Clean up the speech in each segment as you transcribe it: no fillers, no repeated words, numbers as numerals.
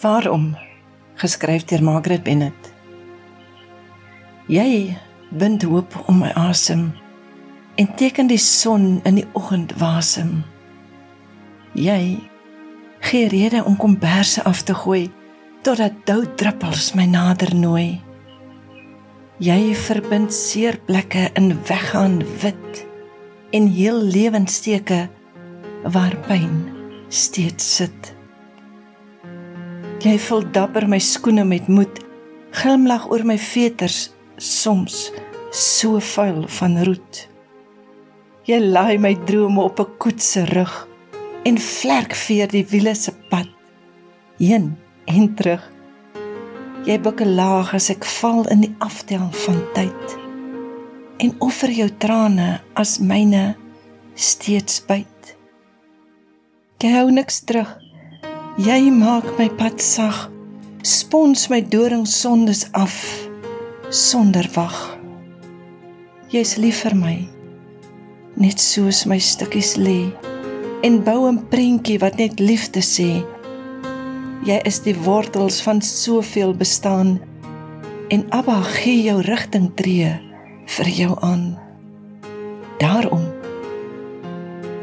Waarom? Geskryf deur Margaret Bennett. Jy bind hoop om my asem en teken die son in die oggend wasem. Jy gee rede om komberse af te gooi totdat doudruppels my nader nooi. Jy verbind seerplekke in weggaan wit en heel lewenssteke waar pyn steeds sit. Jy vul dapper my skoene met moed, glimlag oor my veters, soms so vuil van roet. Jy laai my drome op 'n koets se rug en vlerk veer die wiele se pad, heen en terug. Jy bukke laag as ek val in die aftel van tyd en offer jou trane as myne steeds byt. Jy hou niks terug, jy maak my pad sag, spons my doringsondes af, sonder wag. Jy's lief vir my, net soos my stukkies lê, en bou 'n prentjie wat net liefde sê. Jy is die wortels van soveel bestaan, en Abba gee jou rigtingtree vir jou aan. Daarom,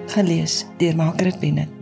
gelees deur Margaret Bennett.